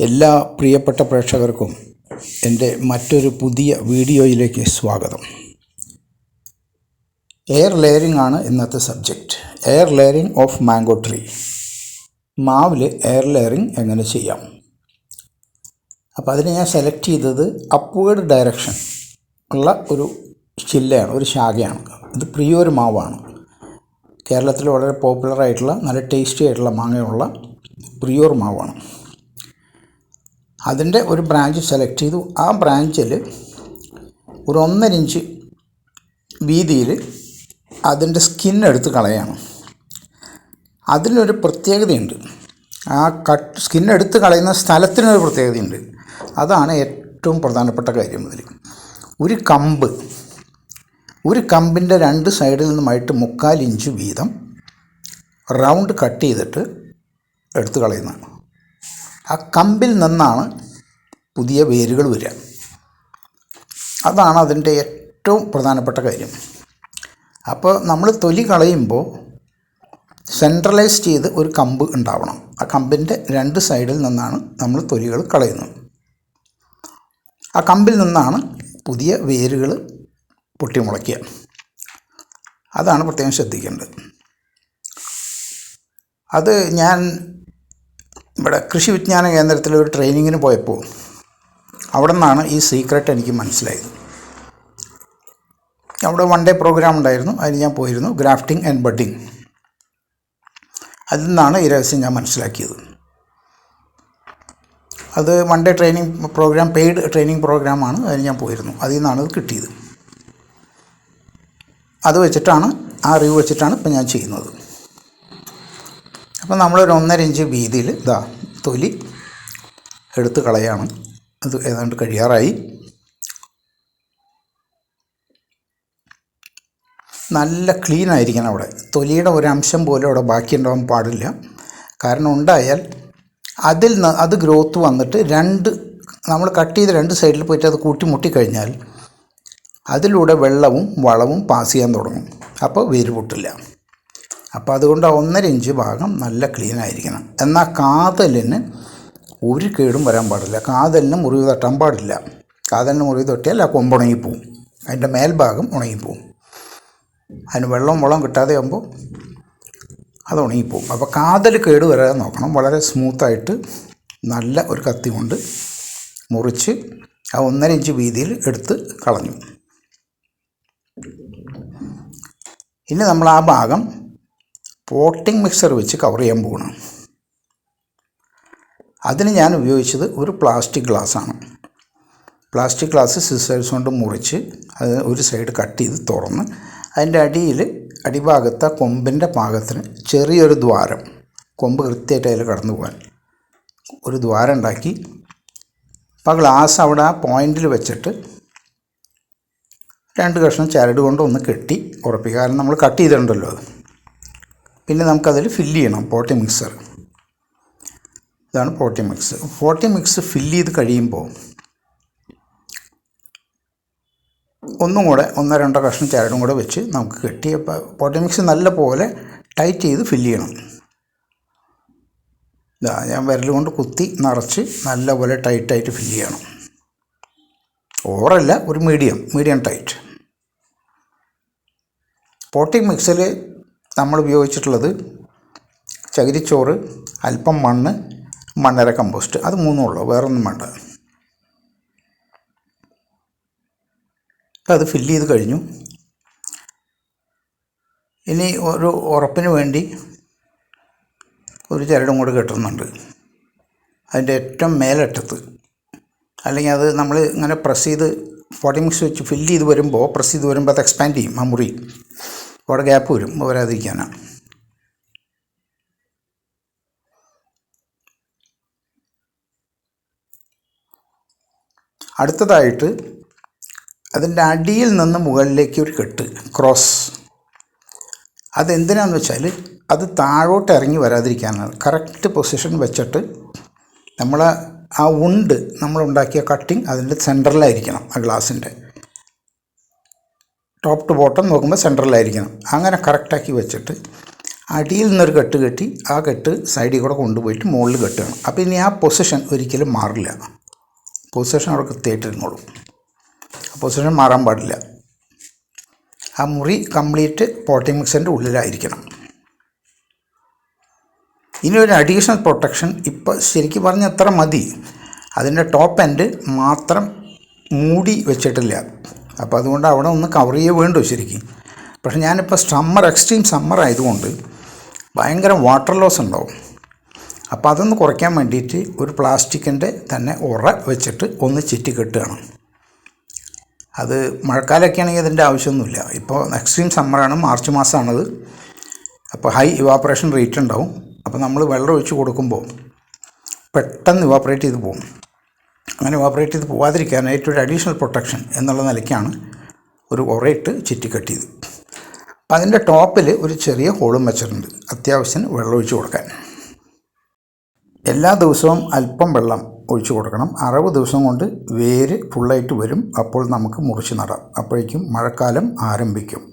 എല്ലാ പ്രിയപ്പെട്ട പ്രേക്ഷകർക്കും എൻ്റെ മറ്റൊരു പുതിയ വീഡിയോയിലേക്ക് സ്വാഗതം. എയർ ലെയറിംഗ് ആണ് ഇന്നത്തെ subject. Air layering of mango tree. മാവിൽ എയർ ലെയറിംഗ് എങ്ങനെ ചെയ്യാം? അപ്പോൾ അതിന് ഞാൻ സെലക്ട് ചെയ്തത് അപ്വേർഡ് ഡയറക്ഷൻ ഉള്ള ഒരു ചില്ലയാണ്, ഒരു ശാഖയാണ്. ഇത് പ്രിയൂർ മാവാണ്. കേരളത്തിൽ വളരെ പോപ്പുലറായിട്ടുള്ള നല്ല ടേസ്റ്റി ആയിട്ടുള്ള മാങ്ങയുള്ള പ്രിയൂർ മാവാണ്. അതിൻ്റെ ഒരു ബ്രാഞ്ച് സെലക്ട് ചെയ്തു. ആ ബ്രാഞ്ചിൽ ഒരു 1.5 ഇഞ്ച് വീതിയിൽ അതിൻ്റെ സ്കിന്നെടുത്ത് കളയാണ്. അതിനൊരു പ്രത്യേകതയുണ്ട്. ആ സ്കിന്നെടുത്ത് കളയുന്ന സ്ഥലത്തിനൊരു പ്രത്യേകതയുണ്ട്. അതാണ് ഏറ്റവും പ്രധാനപ്പെട്ട കാര്യം. അതിൽ ഒരു കമ്പിൻ്റെ 2 സൈഡിൽ നിന്നുമായിട്ട് 3/4 ഇഞ്ച് വീതം റൗണ്ട് കട്ട് ചെയ്തിട്ട് എടുത്ത് കളയുന്നതാണ്. ആ കമ്പിൽ നിന്നാണ് പുതിയ വേരുകൾ വരിക. അതാണ് അതിൻ്റെ ഏറ്റവും പ്രധാനപ്പെട്ട കാര്യം. അപ്പോൾ നമ്മൾ തൊലി കളയുമ്പോൾ സെൻട്രലൈസ് ചെയ്ത് ഒരു കമ്പ് ഉണ്ടാവണം. ആ കമ്പിൻ്റെ 2 സൈഡിൽ നിന്നാണ് നമ്മൾ തൊലികൾ കളയുന്നത്. ആ കമ്പിൽ നിന്നാണ് പുതിയ വേരുകൾ പൊട്ടിമുളയ്ക്കുക. അതാണ് പ്രത്യേകം ശ്രദ്ധിക്കേണ്ടത്. അത് ഞാൻ ഇവിടെ കൃഷി വിജ്ഞാന കേന്ദ്രത്തിൽ ഒരു ട്രെയിനിങ്ങിന് പോയപ്പോൾ അവിടെ നിന്നാണ് ഈ സീക്രട്ട് എനിക്ക് മനസ്സിലായത്. അവിടെ 1 ഡേ പ്രോഗ്രാം ഉണ്ടായിരുന്നു. അതിന് ഞാൻ പോയിരുന്നു. Grafting and budding. അതിൽ നിന്നാണ് ഈ രഹസ്യം ഞാൻ മനസ്സിലാക്കിയത്. അത് 1 day training program, paid training പ്രോഗ്രാമാണ്. അതിന് ഞാൻ പോയിരുന്നു. അതിൽ നിന്നാണ് ഇത് കിട്ടിയത്. അത് വെച്ചിട്ടാണ്, ആ അറിവ് വെച്ചിട്ടാണ് ഇപ്പം ഞാൻ ചെയ്യുന്നത്. അപ്പോൾ നമ്മളൊരു 1.5 ഇഞ്ച് വീതിയിൽ തൊലി എടുത്ത് കളയാണ്. അത് ഏതാണ്ട് കഴിയാറായി. നല്ല ക്ലീൻ ആയിരിക്കണം. അവിടെ തൊലിയുടെ ഒരംശം പോലും അവിടെ ബാക്കി ഉണ്ടാവാൻ പാടില്ല. കാരണം ഉണ്ടായാൽ അത് ഗ്രോത്ത് വന്നിട്ട് നമ്മൾ കട്ട് ചെയ്ത് 2 സൈഡിൽ പോയിട്ട് അത് കൂട്ടിമുട്ടിക്കഴിഞ്ഞാൽ അതിലൂടെ വെള്ളവും വളവും പാസ് ചെയ്യാൻ തുടങ്ങും. അപ്പോൾ വേര് പൊട്ടില്ല. അപ്പോൾ അതുകൊണ്ട് 1.5 ഇഞ്ച് ഭാഗം നല്ല ക്ലീൻ ആയിരിക്കണം. എന്നാൽ കാതലിന് ഒരു കേടും വരാൻ പാടില്ല. കാതലിന് മുറിവ് തട്ടാൻ പാടില്ല. കാതലിന് മുറിവ് തട്ടിയാൽ ആ കൊമ്പ് ഉണങ്ങിപ്പോവും. അതിൻ്റെ മേൽഭാഗം ഉണങ്ങിപ്പോവും. അതിന് വെള്ളം കിട്ടാതെ ആകുമ്പോൾ അത് ഉണങ്ങിപ്പോവും. അപ്പോൾ കാതൽ കേട് വരാതെ നോക്കണം. വളരെ സ്മൂത്തായിട്ട് നല്ല ഒരു കത്തി കൊണ്ട് മുറിച്ച് ആ 1.5 ഇഞ്ച് വീതിയിൽ എടുത്ത് കളഞ്ഞു. ഇനി നമ്മൾ ആ ഭാഗം പോട്ടിംഗ് മിക്സർ വെച്ച് കവർ ചെയ്യാൻ പോകണം. അതിന് ഞാൻ ഉപയോഗിച്ചത് ഒരു പ്ലാസ്റ്റിക് ഗ്ലാസ്സാണ്. പ്ലാസ്റ്റിക് ഗ്ലാസ് സിസേഴ്സ് കൊണ്ട് മുറിച്ച് അത് ഒരു സൈഡ് കട്ട് ചെയ്ത് തുറന്ന് അതിൻ്റെ അടിഭാഗത്ത് കൊമ്പിൻ്റെ പാകത്തിന് ചെറിയൊരു ദ്വാരം, കൊമ്പ് കൃത്യമായിട്ട് അതിൽ കടന്നു പോകാൻ ഒരു ദ്വാരം ഉണ്ടാക്കി അപ്പോൾ ആ ഗ്ലാസ് അവിടെ ആ പോയിൻറ്റിൽ വെച്ചിട്ട് 2 കഷ്ണം ചരട് കൊണ്ട് ഒന്ന് കെട്ടി ഉറപ്പിക്കുക. കാരണം നമ്മൾ കട്ട് ചെയ്തിട്ടുണ്ടല്ലോ അത്. പിന്നെ നമുക്കതിൽ ഫില്ല് ചെയ്യണം പോട്ടിംഗ് മിക്സർ. ഇതാണ് potting mix. Potting mix fill ചെയ്ത് കഴിയുമ്പോൾ ഒന്നും കൂടെ 1-2 കഷ്ണം ചരടും കൂടെ വെച്ച് നമുക്ക് കെട്ടി പോട്ടിംഗ് മിക്സ് നല്ല പോലെ ടൈറ്റ് ചെയ്ത് ഫില്ല് ചെയ്യണം. ഞാൻ വിരൽ കൊണ്ട് കുത്തി നിറച്ച് നല്ലപോലെ ടൈറ്റായിട്ട് ഫില്ല് ചെയ്യണം. ഓവറല്ല, ഒരു മീഡിയം ടൈറ്റ്. പോട്ടിംഗ് മിക്സിൽ നമ്മൾ ഉപയോഗിച്ചിട്ടുള്ളത് ചകിരിച്ചോറ്, അല്പം മണ്ണര കമ്പോസ്റ്റ്. അത് 3 ഉള്ളൂ, വേറൊന്നും വേണ്ട. അത് ഫില്ല് ചെയ്ത് കഴിഞ്ഞു. ഇനി ഒരു ഉറപ്പിന് വേണ്ടി ഒരു ചരടും കൂടെ കെട്ടുന്നുണ്ട് അതിൻ്റെ ഏറ്റവും മേലറ്റത്ത്. അല്ലെങ്കിൽ അത് നമ്മൾ ഇങ്ങനെ പ്രസ് ചെയ്ത് പോട്ടിംഗ് മിക്സ് വെച്ച് ഫില്ല് ചെയ്ത് വരുമ്പോൾ അത് എക്സ്പാൻഡ് ചെയ്യും. ആ മുറി അവിടെ ഗ്യാപ്പ് വരാതിരിക്കാനാണ്. അടുത്തതായിട്ട് അതിൻ്റെ അടിയിൽ നിന്ന് മുകളിലേക്ക് ഒരു കെട്ട്, ക്രോസ്. അതെന്തിനാണെന്ന് വെച്ചാൽ അത് താഴോട്ട് ഇറങ്ങി വരാതിരിക്കാനാണ്. കറക്റ്റ് പൊസിഷൻ വെച്ചിട്ട് നമ്മൾ ആ നമ്മളുണ്ടാക്കിയ കട്ടിങ് അതിൻ്റെ സെൻറ്ററിലായിരിക്കണം. ആ ഗ്ലാസിൻ്റെ ടോപ്പ് ടു ബോട്ടം നോക്കുമ്പോൾ സെൻറ്ററിലായിരിക്കണം. അങ്ങനെ കറക്റ്റാക്കി വെച്ചിട്ട് അടിയിൽ നിന്നൊരു കെട്ട് കെട്ടി ആ കെട്ട് സൈഡിൽ കൂടെ കൊണ്ടുപോയിട്ട് മുകളിൽ കെട്ടുകയാണ്. അപ്പോൾ ഇനി ആ പൊസിഷൻ ഒരിക്കലും മാറില്ല. പൊസിഷൻ അവിടെ കൃത്യമായിട്ടിരുന്നോളും. ആ പൊസിഷൻ മാറാൻ പാടില്ല. ആ മുറി കംപ്ലീറ്റ് പോട്ടിംഗ് മിക്സറിൻ്റെ ഉള്ളിലായിരിക്കണം. ഇനി ഒരു അഡീഷണൽ പ്രൊട്ടക്ഷൻ ഇപ്പോൾ ശരിക്കും പറഞ്ഞാൽ എത്ര മതി. അതിൻ്റെ ടോപ്പ് എൻഡ് മാത്രം മൂടി വെച്ചിട്ടില്ല. അപ്പോൾ അതുകൊണ്ട് അവിടെ ഒന്ന് കവർ ചെയ്യുക വേണ്ടു ശരിക്കും. പക്ഷേ ഞാനിപ്പോൾ എക്സ്ട്രീം സമ്മർ ആയതുകൊണ്ട് ഭയങ്കര വാട്ടർ ലോസ് ഉണ്ടാവും. അപ്പോൾ അതൊന്ന് കുറയ്ക്കാൻ വേണ്ടിയിട്ട് ഒരു പ്ലാസ്റ്റിക്കിൻ്റെ തന്നെ ഉറ വെച്ചിട്ട് ഒന്ന് ചുറ്റി കെട്ടുകയാണ്. അത് മഴക്കാലമൊക്കെ ആണെങ്കിൽ അതിൻ്റെ ആവശ്യമൊന്നുമില്ല. ഇപ്പോൾ എക്സ്ട്രീം സമ്മറാണ്, മാർച്ച് മാസമാണത്. അപ്പോൾ ഹൈ ഇവാപ്പറേഷൻ റേറ്റ് ഉണ്ടാവും. അപ്പോൾ നമ്മൾ വെള്ളം ഒഴിച്ച് കൊടുക്കുമ്പോൾ പെട്ടെന്ന് ഇവാപ്പറേറ്റ് ചെയ്ത് പോകും. അങ്ങനെ ഇവാപ്പറേറ്റ് ചെയ്ത് പോകാതിരിക്കാനായിട്ട് ഒരു അഡീഷണൽ പ്രൊട്ടക്ഷൻ എന്നുള്ള നിലയ്ക്കാണ് ഒരു ഉറയിട്ട് ചുറ്റി കെട്ടിയത്. അപ്പം അതിൻ്റെ ടോപ്പിൽ ഒരു ചെറിയ ഹോളും വെച്ചിട്ടുണ്ട് അത്യാവശ്യത്തിന് വെള്ളം ഒഴിച്ച് കൊടുക്കാൻ. എല്ലാ ദിവസവും അല്പം വെള്ളം ഒഴിച്ചു കൊടുക്കണം. 60 ദിവസം കൊണ്ട് വേര് ഫുള്ളായിട്ട് വരും. അപ്പോൾ നമുക്ക് മുറിച്ച് നടാം. അപ്പോഴേക്കും മഴക്കാലം ആരംഭിക്കും.